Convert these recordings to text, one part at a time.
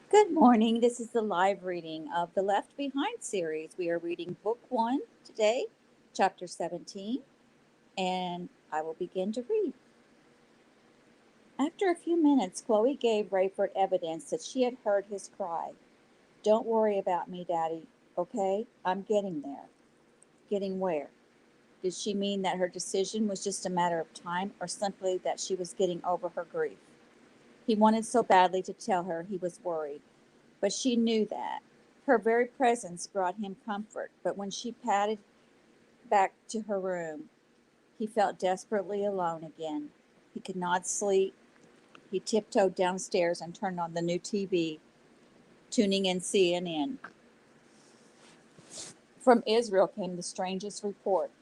Good morning. This is the live reading of the Left Behind series. We are reading Book 1 today, Chapter 17, and I will begin to read. After a few minutes, Chloe gave Rayford evidence that she had heard his cry. Don't worry about me, Daddy, okay? I'm getting there. Getting where? Did she mean that her decision was just a matter of time or simply that she was getting over her grief? He wanted so badly to tell her he was worried, but she knew that. Her very presence brought him comfort, but when she padded back to her room, he felt desperately alone again. He could not sleep. He tiptoed downstairs and turned on the new TV, tuning in CNN. From Israel came the strangest report.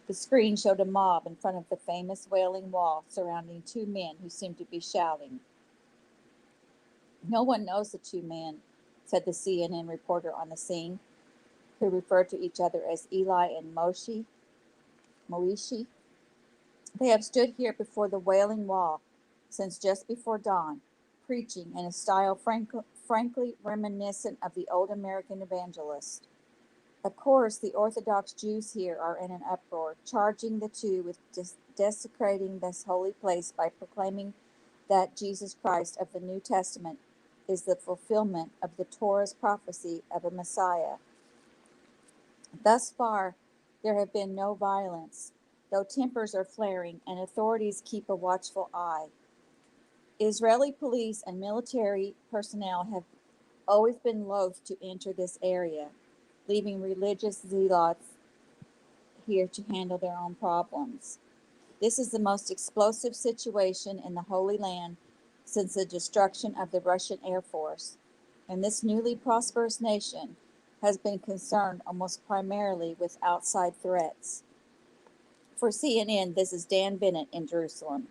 The screen showed a mob in front of the famous Wailing Wall surrounding two men who seemed to be shouting. No one knows the two men, said the CNN reporter on the scene, who referred to each other as Eli and Moishi. They have stood here before the Wailing Wall since just before dawn, preaching in a style frankly reminiscent of the old American evangelist. Of course, the Orthodox Jews here are in an uproar, charging the two with desecrating this holy place by proclaiming that Jesus Christ of the New Testament is the fulfillment of the Torah's prophecy of a Messiah. Thus far, there have been no violence, though tempers are flaring and authorities keep a watchful eye. Israeli police and military personnel have always been loath to enter this area, leaving religious zealots here to handle their own problems. This is the most explosive situation in the Holy Land since the destruction of the Russian Air Force, and this newly prosperous nation has been concerned almost primarily with outside threats. For CNN, this is Dan Bennett in Jerusalem.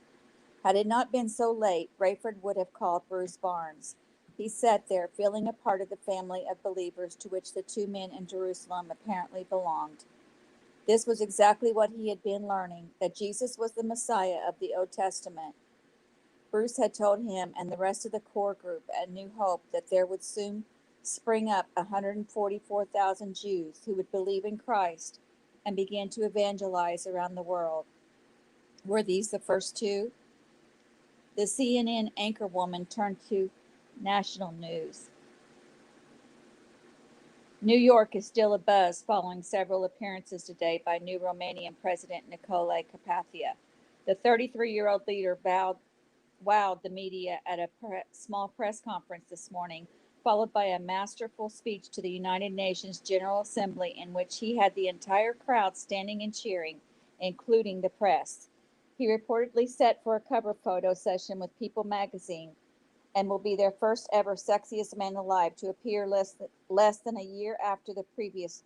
Had it not been so late, Rayford would have called Bruce Barnes. He sat there, feeling a part of the family of believers to which the two men in Jerusalem apparently belonged. This was exactly what he had been learning, that Jesus was the Messiah of the Old Testament. Bruce had told him and the rest of the core group at New Hope that there would soon spring up 144,000 Jews who would believe in Christ and begin to evangelize around the world. Were these the first two? The CNN anchorwoman turned to national news. New York is still abuzz following several appearances today by new Romanian President Nicolae Carpathia. The 33-year-old leader wowed the media at a small press conference this morning, followed by a masterful speech to the United Nations General Assembly in which he had the entire crowd standing and cheering, including the press. He reportedly set for a cover photo session with People magazine and will be their first ever sexiest man alive to appear less than a year after the previous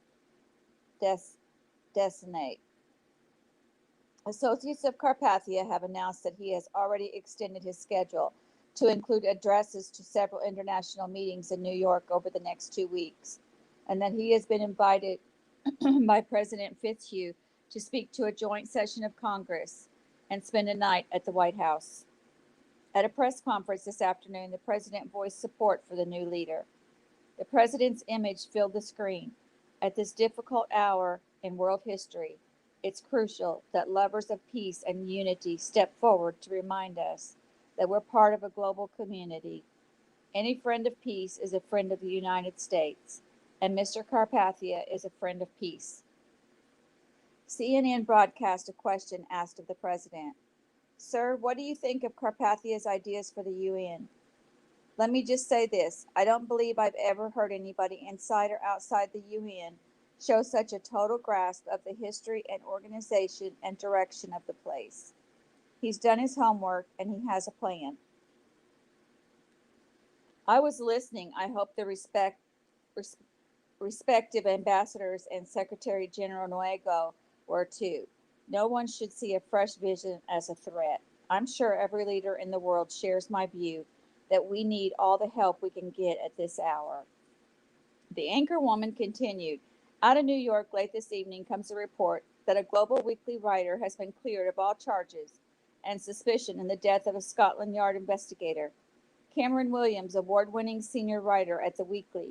decennate. Associates of Carpathia have announced that he has already extended his schedule to include addresses to several international meetings in New York over the next 2 weeks, and that he has been invited by President Fitzhugh to speak to a joint session of Congress and spend a night at the White House. At a press conference this afternoon, the president voiced support for the new leader. The president's image filled the screen. At this difficult hour in world history, it's crucial that lovers of peace and unity step forward to remind us that we're part of a global community. Any friend of peace is a friend of the United States, and Mr. Carpathia is a friend of peace. CNN broadcast a question asked of the president. Sir, what do you think of Carpathia's ideas for the UN? Let me just say this. I don't believe I've ever heard anybody inside or outside the UN show such a total grasp of the history and organization and direction of the place. He's done his homework and he has a plan. I was listening. I hope the respective ambassadors and Secretary General Nuego were too. No one should see a fresh vision as a threat. I'm sure every leader in the world shares my view that we need all the help we can get at this hour. The anchorwoman continued. Out of New York late this evening comes a report that a Global Weekly writer has been cleared of all charges and suspicion in the death of a Scotland Yard investigator. Cameron Williams, award-winning senior writer at The Weekly,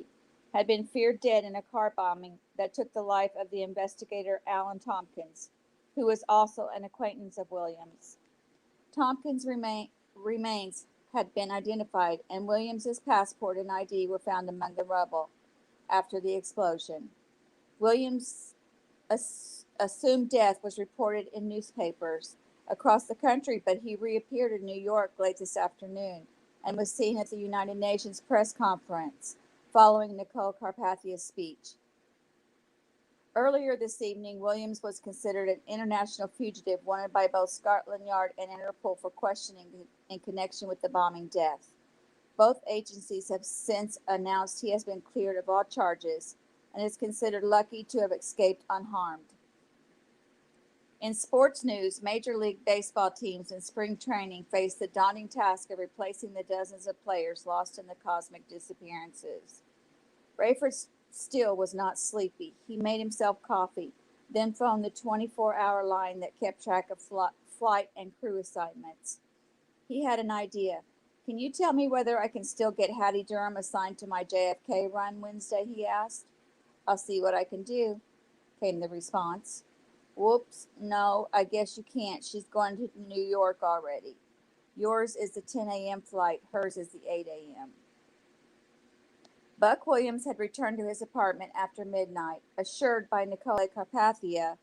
had been feared dead in a car bombing that took the life of the investigator Alan Tompkins, who was also an acquaintance of Williams. Tompkins' remains had been identified, and Williams's passport and ID were found among the rubble after the explosion. Williams' assumed death was reported in newspapers across the country, but he reappeared in New York late this afternoon and was seen at the United Nations press conference following Nicole Carpathia's speech. Earlier this evening, Williams was considered an international fugitive wanted by both Scotland Yard and Interpol for questioning in connection with the bombing death. Both agencies have since announced he has been cleared of all charges and is considered lucky to have escaped unharmed. In sports news, Major League Baseball teams in spring training face the daunting task of replacing the dozens of players lost in the cosmic disappearances. Rayford Steele was not sleepy. He made himself coffee, then phoned the 24-hour line that kept track of flight and crew assignments. He had an idea. "Can you tell me whether I can still get Hattie Durham assigned to my JFK run Wednesday?" he asked. "I'll see what I can do," came the response. "Whoops, no, I guess you can't. She's going to New York already. Yours is the 10 a.m. flight. Hers is the 8 a.m. Buck Williams had returned to his apartment after midnight, assured by Nicole Carpathia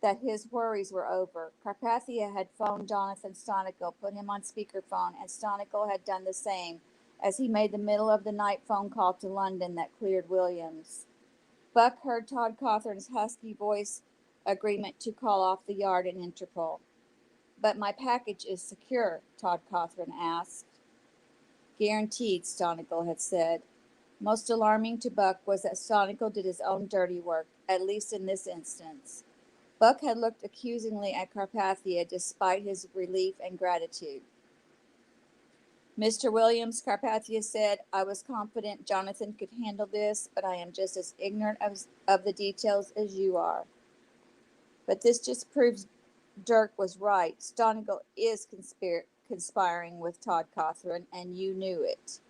that his worries were over. Carpathia had phoned Jonathan Stonikel, put him on speakerphone, and Stonikel had done the same as he made the middle of the night phone call to London that cleared Williams. Buck heard Todd Cothran's husky voice agreement to call off the yard and Interpol. "But my package is secure?" Todd Cothran asked. "Guaranteed," Stonikel had said. Most alarming to Buck was that Stonikel did his own dirty work, at least in this instance. Buck had looked accusingly at Carpathia despite his relief and gratitude. "Mr. Williams," Carpathia said, "I was confident Jonathan could handle this, but I am just as ignorant of the details as you are. But this just proves Dirk was right. Stonikel is conspiring with Todd Cothran, and you knew it.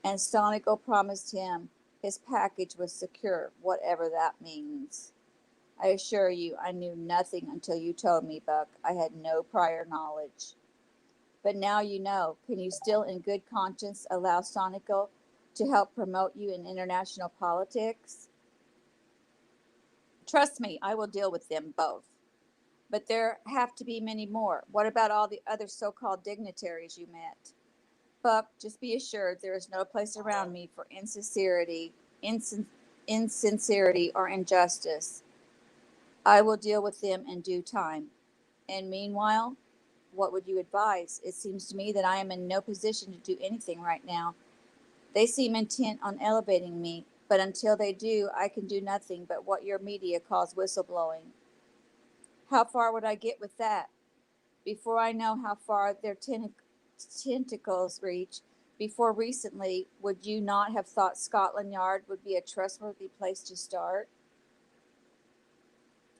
And Stonikel promised him his package was secure, whatever that means. I assure you, I knew nothing until you told me, Buck. I had no prior knowledge. But now you know. Can you still, in good conscience, allow Stonikel to help promote you in international politics?" "Trust me, I will deal with them both. But there have to be many more. What about all the other so-called dignitaries you met?" "Buck, just be assured there is no place around me for insincerity or injustice. I will deal with them in due time. And meanwhile, what would you advise? It seems to me that I am in no position to do anything right now. They seem intent on elevating me, but until they do, I can do nothing but what your media calls whistleblowing." "How far would I get with that? Before I know how far their tentacles reach, before recently, would you not have thought Scotland Yard would be a trustworthy place to start?"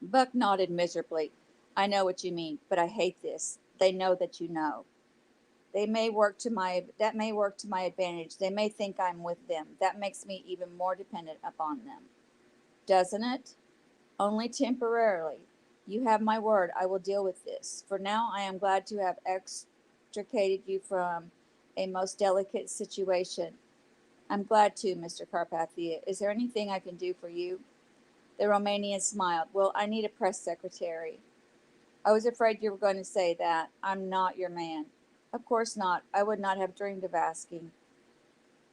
Buck nodded miserably. "I know what you mean, but I hate this. They know that you know. That may work to my advantage. They may think I'm with them. That makes me even more dependent upon them." "Doesn't it?" "Only temporarily. You have my word. I will deal with this. For now, I am glad to have extricated you from a most delicate situation." "I'm glad to, Mr. Carpathia. Is there anything I can do for you?" The Romanian smiled. "Well, I need a press secretary." "I was afraid you were going to say that. I'm not your man." "Of course not. I would not have dreamed of asking."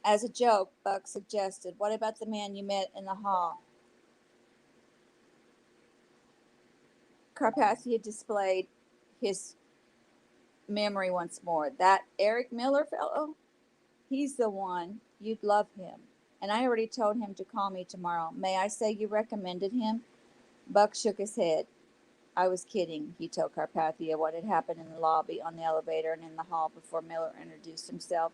As a joke, Buck suggested, "What about the man you met in the hall?" Carpathia displayed his memory once more. "That Eric Miller fellow? He's the one. You'd love him. And I already told him to call me tomorrow. May I say you recommended him?" Buck shook his head. "I was kidding," he told Carpathia what had happened in the lobby, on the elevator, and in the hall before Miller introduced himself.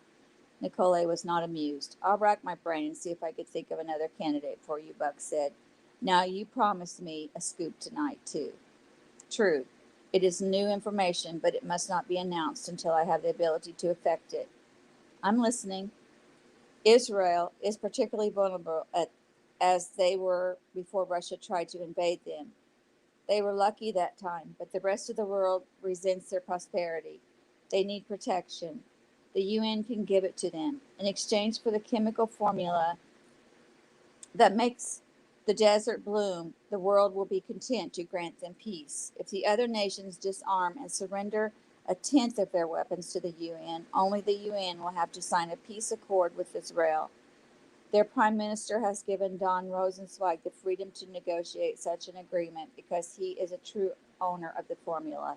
Nicole was not amused. "I'll rack my brain and see if I could think of another candidate for you," Buck said. "Now, you promised me a scoop tonight, too." "True. It is new information, but it must not be announced until I have the ability to effect it." I'm listening. Israel is particularly vulnerable as they were before Russia tried to invade them. They were lucky that time, but the rest of the world resents their prosperity. They need protection. The UN can give it to them. In exchange for the chemical formula that makes the desert bloom, the world will be content to grant them peace. If the other nations disarm and surrender a tenth of their weapons to the UN, only the UN will have to sign a peace accord with Israel. Their prime minister has given Don Rosenzweig the freedom to negotiate such an agreement because he is a true owner of the formula.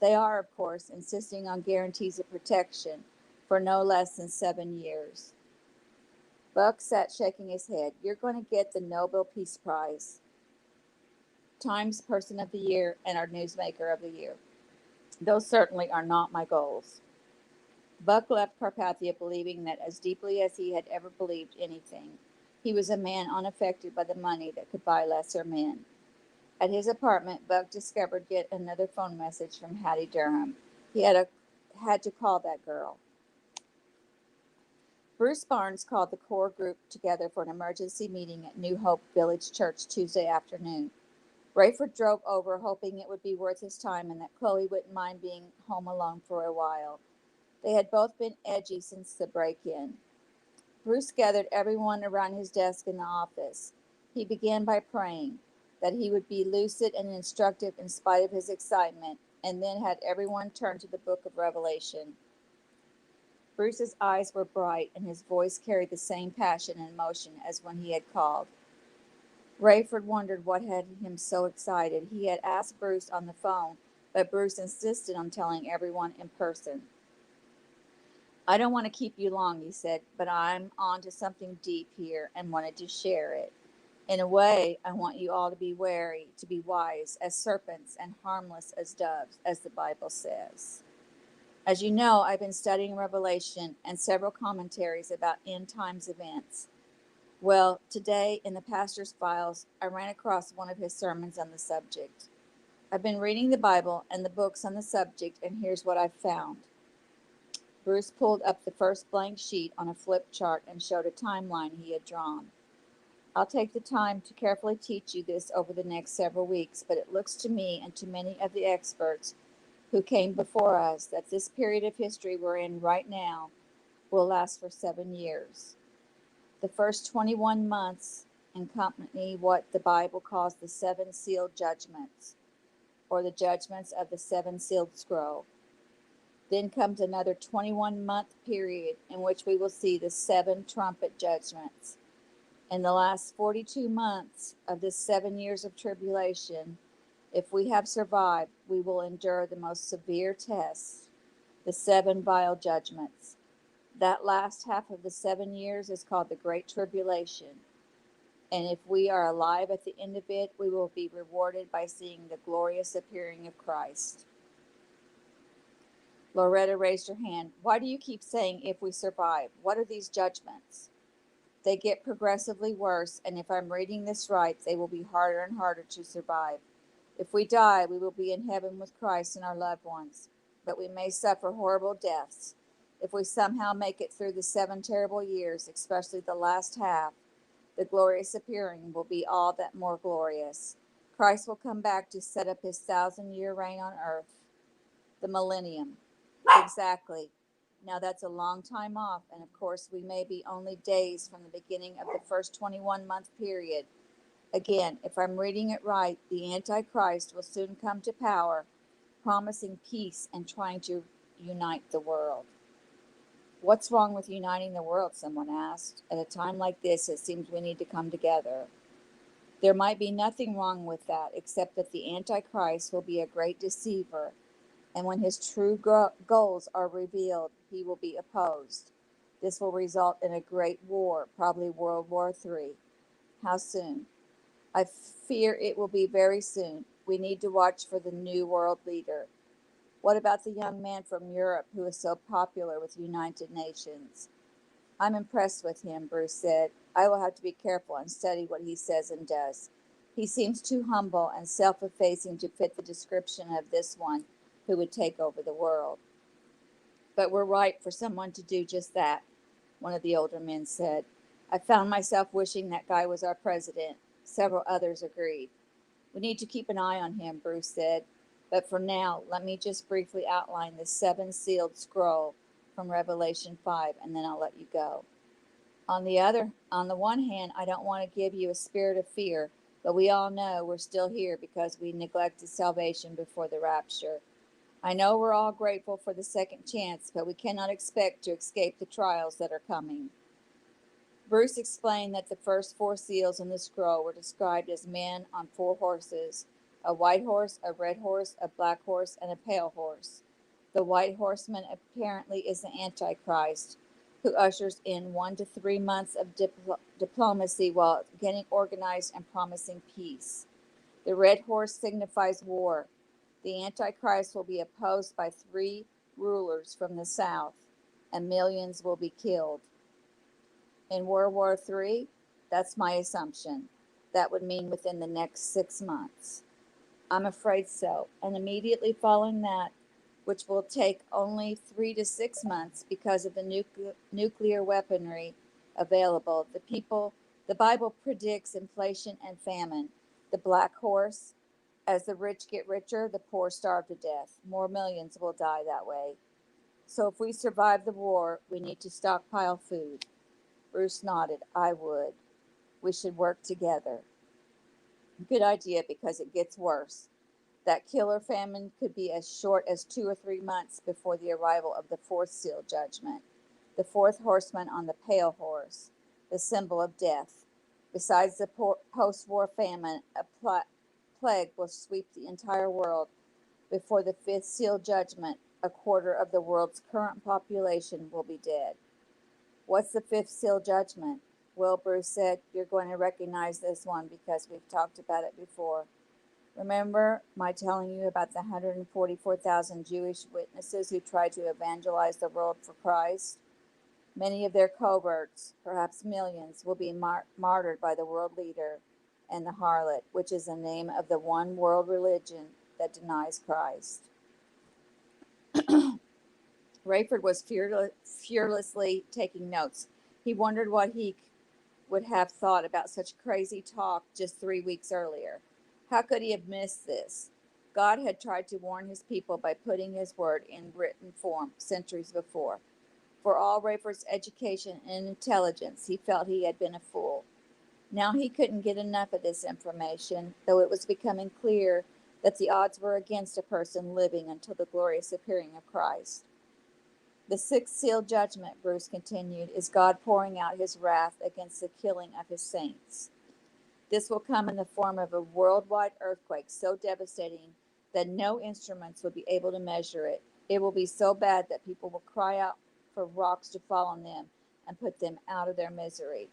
They are, of course, insisting on guarantees of protection for no less than 7 years. Buck sat shaking his head. You're going to get the Nobel Peace Prize, Times Person of the Year, and our Newsmaker of the Year. Those certainly are not my goals. Buck left Carpathia believing that as deeply as he had ever believed anything, he was a man unaffected by the money that could buy lesser men. At his apartment, Buck discovered yet another phone message from Hattie Durham. He had to call that girl. Bruce Barnes called the core group together for an emergency meeting at New Hope Village Church Tuesday afternoon. Rayford drove over, hoping it would be worth his time and that Chloe wouldn't mind being home alone for a while. They had both been edgy since the break-in. Bruce gathered everyone around his desk in the office. He began by praying that he would be lucid and instructive in spite of his excitement, and then had everyone turn to the book of Revelation. Bruce's eyes were bright, and his voice carried the same passion and emotion as when he had called. Rayford wondered what had him so excited. He had asked Bruce on the phone, but Bruce insisted on telling everyone in person. I don't want to keep you long, he said, but I'm on to something deep here and wanted to share it. In a way, I want you all to be wary, to be wise as serpents and harmless as doves, as the Bible says. As you know, I've been studying Revelation and several commentaries about end times events. Well, today in the pastor's files, I ran across one of his sermons on the subject. I've been reading the Bible and the books on the subject, and here's what I've found. Bruce pulled up the first blank sheet on a flip chart and showed a timeline he had drawn. I'll take the time to carefully teach you this over the next several weeks, but it looks to me and to many of the experts who came before us that this period of history we're in right now will last for 7 years. The first 21 months accompany what the Bible calls the 7 sealed judgments, or the judgments of the 7 sealed scroll. Then comes another 21-month period in which we will see the 7 trumpet judgments. In the last 42 months of this 7 years of tribulation, if we have survived, we will endure the most severe tests, the 7 vial judgments. That last half of the 7 years is called the Great Tribulation. And if we are alive at the end of it, we will be rewarded by seeing the glorious appearing of Christ. Loretta raised her hand. Why do you keep saying if we survive? What are these judgments? They get progressively worse, and if I'm reading this right, they will be harder and harder to survive. If we die, we will be in heaven with Christ and our loved ones, but we may suffer horrible deaths. If we somehow make it through the 7 terrible years, especially the last half, the glorious appearing will be all that more glorious. Christ will come back to set up his 1,000-year reign on earth, the millennium. Exactly. Now that's a long time off, and of course we may be only days from the beginning of the first 21-month period. Again, if I'm reading it right, the Antichrist will soon come to power, promising peace and trying to unite the world. What's wrong with uniting the world, someone asked. At a time like this, it seems we need to come together. There might be nothing wrong with that, except that the Antichrist will be a great deceiver, and when his true goals are revealed, he will be opposed. This will result in a great war, probably World War III. How soon? I fear it will be very soon. We need to watch for the new world leader. What about the young man from Europe who is so popular with United Nations? I'm impressed with him, Bruce said. I will have to be careful and study what he says and does. He seems too humble and self-effacing to fit the description of this one who would take over the world. But we're ripe for someone to do just that, one of the older men said. I found myself wishing that guy was our president. Several others agreed. We need to keep an eye on him, Bruce said. But for now, let me just briefly outline the seven sealed scroll from Revelation 5, and then I'll let you go. On the one hand, I don't want to give you a spirit of fear, but we all know we're still here because we neglected salvation before the rapture. I know we're all grateful for the second chance, but we cannot expect to escape the trials that are coming. Bruce explained that the first four seals in the scroll were described as men on four horses: a white horse, a red horse, a black horse, and a pale horse. The white horseman apparently is the Antichrist, who ushers in 1 to 3 months of diplomacy while getting organized and promising peace. The red horse signifies war. The Antichrist will be opposed by three rulers from the south, and millions will be killed. In World War III, that's my assumption. That would mean within the next 6 months. I'm afraid so. And immediately following that, which will take only 3 to 6 months because of the nuclear weaponry available, the Bible predicts inflation and famine. The black horse, as the rich get richer, the poor starve to death. More millions will die that way. So if we survive the war, we need to stockpile food. Bruce nodded. I would. We should work together. Good idea, because it gets worse. That killer famine could be as short as 2 or 3 months before the arrival of the fourth seal judgment, the fourth horseman on the pale horse, the symbol of death. Besides the post-war famine, a plague will sweep the entire world. Before the fifth seal judgment, a quarter of the world's current population will be dead. What's the fifth seal judgment? Well, Bruce said, you're going to recognize this one because we've talked about it before. Remember my telling you about the 144,000 Jewish witnesses who tried to evangelize the world for Christ? Many of their cohorts, perhaps millions, will be martyred by the world leader and the harlot, which is the name of the one world religion that denies Christ. Rayford was fearlessly taking notes. He wondered what he would have thought about such crazy talk just 3 weeks earlier. How could he have missed this? God had tried to warn his people by putting his word in written form centuries before. For all Rayford's education and intelligence, he felt he had been a fool. Now he couldn't get enough of this information, though it was becoming clear that the odds were against a person living until the glorious appearing of Christ. The sixth seal judgment, Bruce continued, is God pouring out his wrath against the killing of his saints. This will come in the form of a worldwide earthquake so devastating that no instruments will be able to measure it. It will be so bad that people will cry out for rocks to fall on them and put them out of their misery.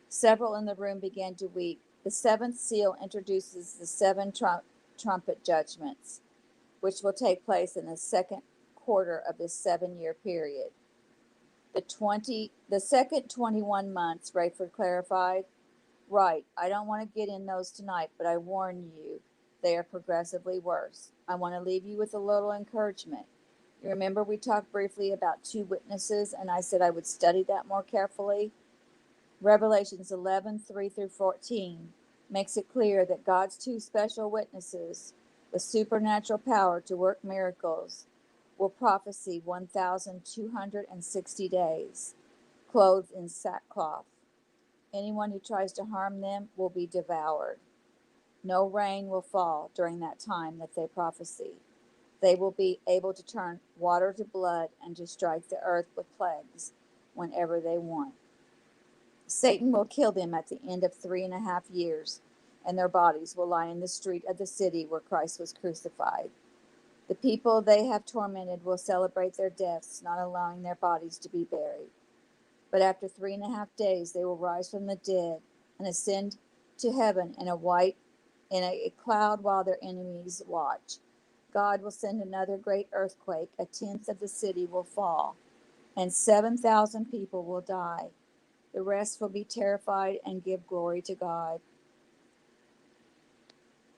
Several in the room began to weep. The seventh seal introduces the seven trumpet judgments, which will take place in the second quarter of this 7-year period. The second 21 months, Rayford clarified. Right, I don't want to get in those tonight, but I warn you, they are progressively worse. I want to leave you with a little encouragement. You remember we talked briefly about two witnesses, and I said I would study that more carefully? Revelations 11:3-14 makes it clear that God's two special witnesses, with supernatural power to work miracles, will prophesy 1,260 days, clothed in sackcloth. Anyone who tries to harm them will be devoured. No rain will fall during that time that they prophesy. They will be able to turn water to blood and to strike the earth with plagues whenever they want. Satan will kill them at the end of 3.5 years, and their bodies will lie in the street of the city where Christ was crucified. The people they have tormented will celebrate their deaths, not allowing their bodies to be buried. But after 3.5 days, they will rise from the dead and ascend to heaven in a cloud while their enemies watch. God will send another great earthquake. A tenth of the city will fall, and 7,000 people will die. The rest will be terrified and give glory to God.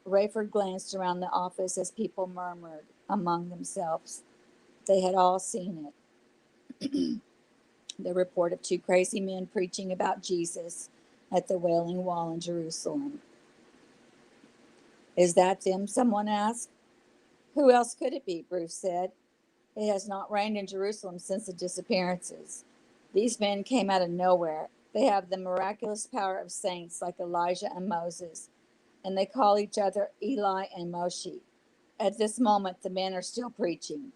Rayford glanced around the office as people murmured among themselves. They had all seen it. The report of two crazy men preaching about Jesus at the Wailing Wall in Jerusalem. Is that them? Someone asked. Who else could it be? Bruce said. It has not rained in Jerusalem since the disappearances. These men came out of nowhere. They have the miraculous power of saints like Elijah and Moses, and they call each other Eli and Moshe. At this moment, the men are still preaching.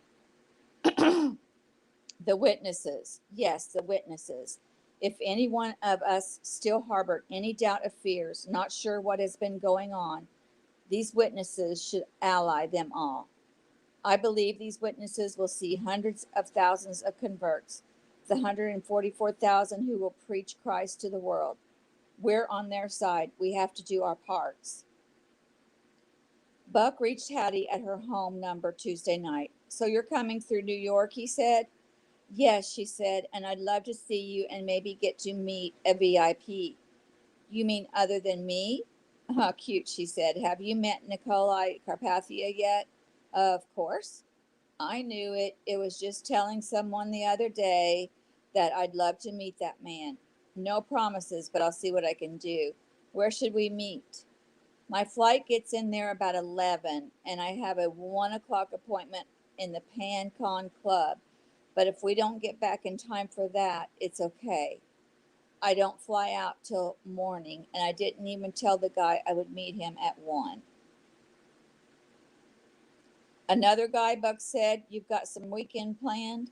The witnesses, yes, the witnesses. If any one of us still harbored any doubt or fears, not sure what has been going on, these witnesses should ally them all. I believe these witnesses will see hundreds of thousands of converts, the 144,000 who will preach Christ to the world. We're on their side. We have to do our parts. Buck reached Hattie at her home number Tuesday night. So you're coming through New York, he said. Yes, she said, and I'd love to see you and maybe get to meet a VIP. You mean other than me? How cute, she said. Have you met Nikolai Carpathia yet? Of course. I knew it. It was just telling someone the other day that I'd love to meet that man. No promises, but I'll see what I can do. Where should we meet? My flight gets in there about 11, and I have a 1 o'clock appointment in the PanCon Club. But if we don't get back in time for that, it's okay. I don't fly out till morning, and I didn't even tell the guy I would meet him at 1. Another guy, Buck said, you've got some weekend planned?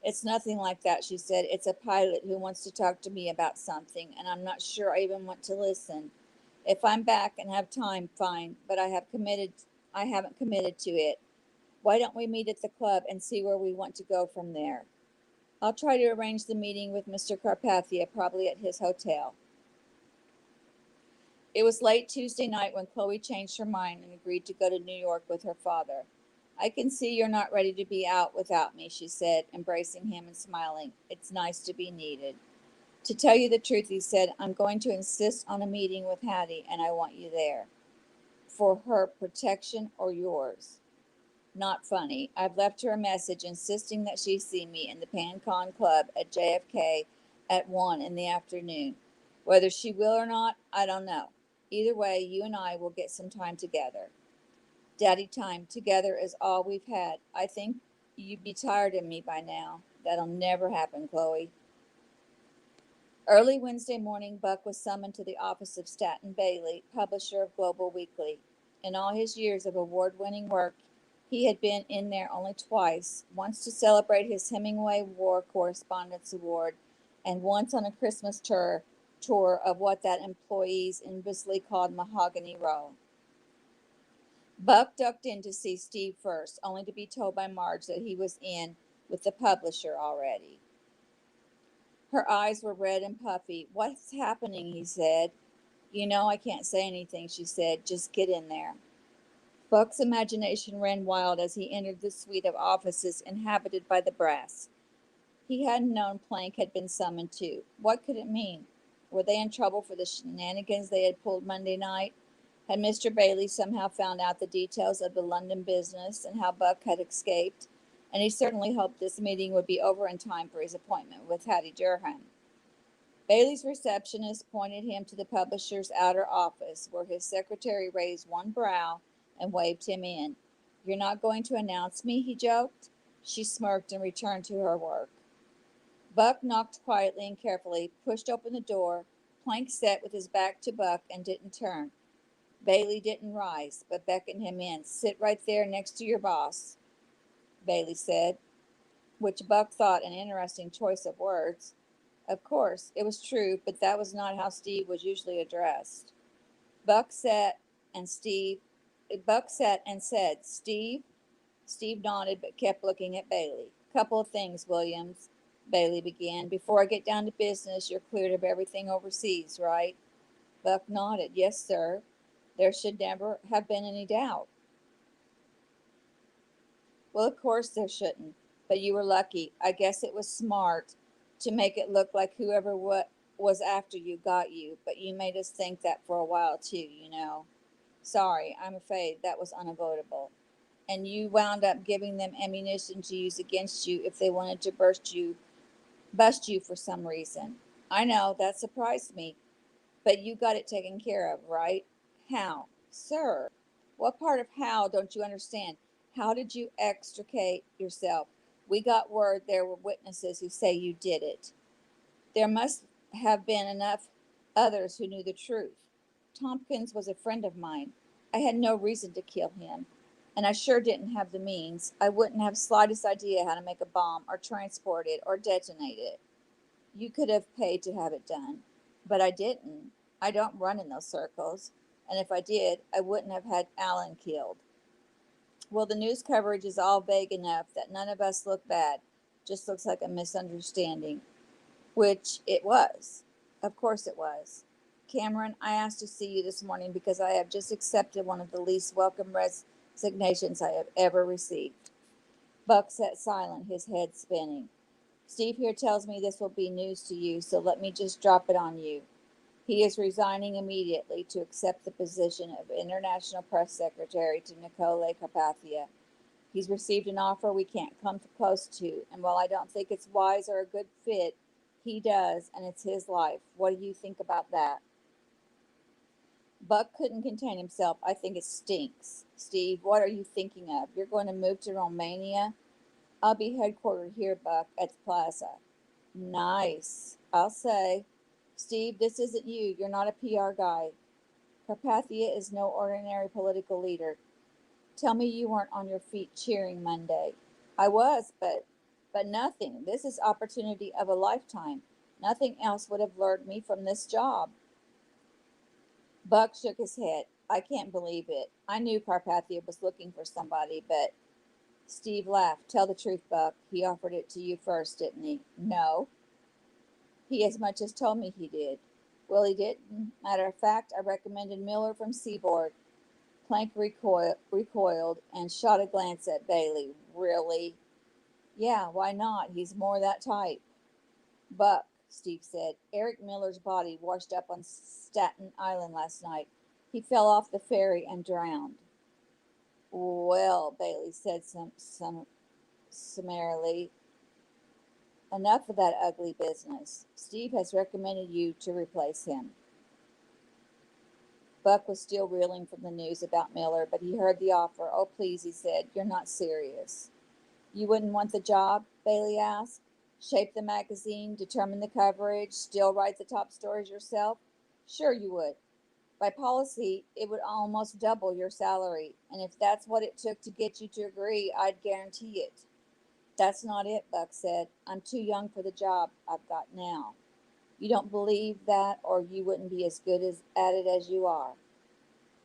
It's nothing like that, she said. It's a pilot who wants to talk to me about something, and I'm not sure I even want to listen. If I'm back and have time, fine, but I haven't committed to it. Why don't we meet at the club and see where we want to go from there? I'll try to arrange the meeting with Mr. Carpathia, probably at his hotel. It was late Tuesday night when Chloe changed her mind and agreed to go to New York with her father. I can see you're not ready to be out without me, she said, embracing him and smiling. It's nice to be needed. To tell you the truth, he said, I'm going to insist on a meeting with Hattie, and I want you there. For her protection or yours? Not funny. I've left her a message insisting that she see me in the PanCon Club at JFK at 1 in the afternoon. Whether she will or not, I don't know. Either way, you and I will get some time together. Daddy time together is all we've had. I think you'd be tired of me by now. That'll never happen, Chloe. Early Wednesday morning, Buck was summoned to the office of Stanton Bailey, publisher of Global Weekly. In all his years of award-winning work, he had been in there only twice, once to celebrate his Hemingway War Correspondence Award, and once on a Christmas tour of what that employees invariably called Mahogany Row. Buck ducked in to see Steve first, only to be told by Marge that he was in with the publisher already. Her eyes were red and puffy. What's happening? He said. You know, I can't say anything, she said. Just get in there. Buck's imagination ran wild as he entered the suite of offices inhabited by the brass. He hadn't known Plank had been summoned too. What could it mean? Were they in trouble for the shenanigans they had pulled Monday night? Had Mr. Bailey somehow found out the details of the London business and how Buck had escaped? And he certainly hoped this meeting would be over in time for his appointment with Hattie Durham. Bailey's receptionist pointed him to the publisher's outer office, where his secretary raised one brow and waved him in. You're not going to announce me? He joked. She smirked and returned to her work. Buck knocked quietly and carefully, pushed open the door. Plank sat with his back to Buck and didn't turn. Bailey didn't rise, but beckoned him in. Sit right there next to your boss, Bailey said, which Buck thought an interesting choice of words. Of course, it was true, but that was not how Steve was usually addressed. Buck sat and Steve Buck sat and said, Steve? Steve nodded but kept looking at Bailey. Couple of things, Williams, Bailey began. Before I get down to business, you're cleared of everything overseas, right? Buck nodded. Yes, sir. There should never have been any doubt. Well, of course there shouldn't, but you were lucky. I guess it was smart to make it look like whoever was after you got you, but you made us think that for a while too, you know. Sorry, I'm afraid that was unavoidable. And you wound up giving them ammunition to use against you if they wanted to burst you bust you for some reason. I know, that surprised me, but you got it taken care of, right? How? Sir, what part of how don't you understand? How did you extricate yourself? We got word there were witnesses who say you did it. There must have been enough others who knew the truth. Tompkins was a friend of mine. I had no reason to kill him, and I sure didn't have the means. I wouldn't have slightest idea how to make a bomb or transport it or detonate it. You could have paid to have it done, but I didn't. I don't run in those circles, and if I did, I wouldn't have had Allen killed. Well, the news coverage is all vague enough that none of us look bad. Just looks like a misunderstanding, which it was. Of course it was. Cameron, I asked to see you this morning because I have just accepted one of the least welcome resignations I have ever received. Buck sat silent, his head spinning. Steve here tells me this will be news to you, so let me just drop it on you. He is resigning immediately to accept the position of International Press Secretary to Nicole Carpathia. He's received an offer we can't come close to, and while I don't think it's wise or a good fit, he does, and it's his life. What do you think about that? Buck couldn't contain himself. I think it stinks. Steve, what are you thinking of? You're going to move to Romania? I'll be headquartered here, Buck, at the plaza. Nice. I'll say. Steve, this isn't you. You're not a PR guy. Carpathia is no ordinary political leader. Tell me you weren't on your feet cheering Monday. I was, but nothing. This is opportunity of a lifetime. Nothing else would have lured me from this job. Buck shook his head. I can't believe it. I knew Carpathia was looking for somebody, but Steve laughed. Tell the truth, Buck. He offered it to you first, didn't he? No. He as much as told me he did. Well, he didn't. Matter of fact, I recommended Miller from Seaboard. Plank recoiled and shot a glance at Bailey. Really? Yeah, why not? He's more that type. Buck, Steve said. Eric Miller's body washed up on Staten Island last night. He fell off the ferry and drowned. Well, Bailey said some summarily. Enough of that ugly business. Steve has recommended you to replace him. Buck was still reeling from the news about Miller, but he heard the offer. Oh, please, he said. You're not serious. You wouldn't want the job? Bailey asked. Shape the magazine, determine the coverage, still write the top stories yourself? Sure, you would. By policy, it would almost double your salary, and if that's what it took to get you to agree, I'd guarantee it. That's not it, Buck said. I'm too young for the job I've got now. You don't believe that, or you wouldn't be as good at it as you are.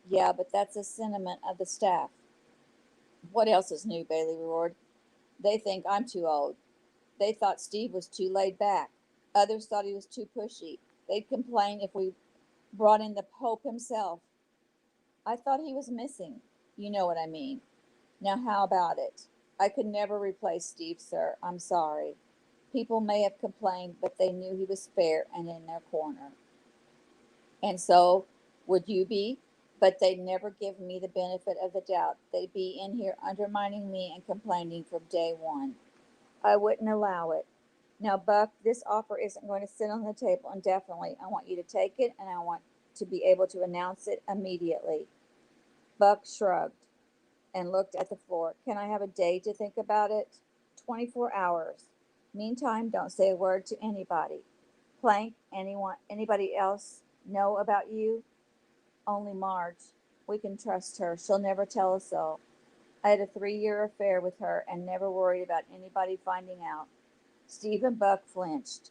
Yeah, but that's a sentiment of the staff. What else is new? Bailey roared. They think I'm too old. They thought Steve was too laid back. Others thought he was too pushy. They'd complain if we brought in the Pope himself. I thought he was missing. You know what I mean. Now, how about it? I could never replace Steve, sir. I'm sorry. People may have complained, but they knew he was fair and in their corner. And so would you be? But they'd never give me the benefit of the doubt. They'd be in here undermining me and complaining from day one. I wouldn't allow it. Now, Buck, this offer isn't going to sit on the table indefinitely. I want you to take it, and I want to be able to announce it immediately. Buck shrugged and looked at the floor. Can I have a day to think about it? 24 hours. Meantime, don't say a word to anybody. Plank, anybody else know about you? Only Marge. We can trust her. She'll never tell us so. I had a 3-year affair with her and never worried about anybody finding out. Steve and Buck flinched.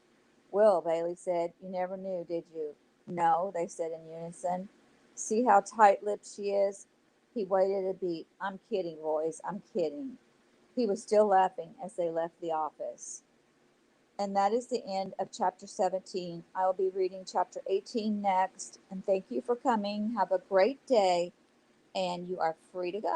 Will, Bailey said, you never knew, did you? No, they said in unison. See how tight-lipped she is? He waited a beat. I'm kidding, boys. I'm kidding. He was still laughing as they left the office. And that is the end of chapter 17. I will be reading chapter 18 next. And thank you for coming. Have a great day. And you are free to go.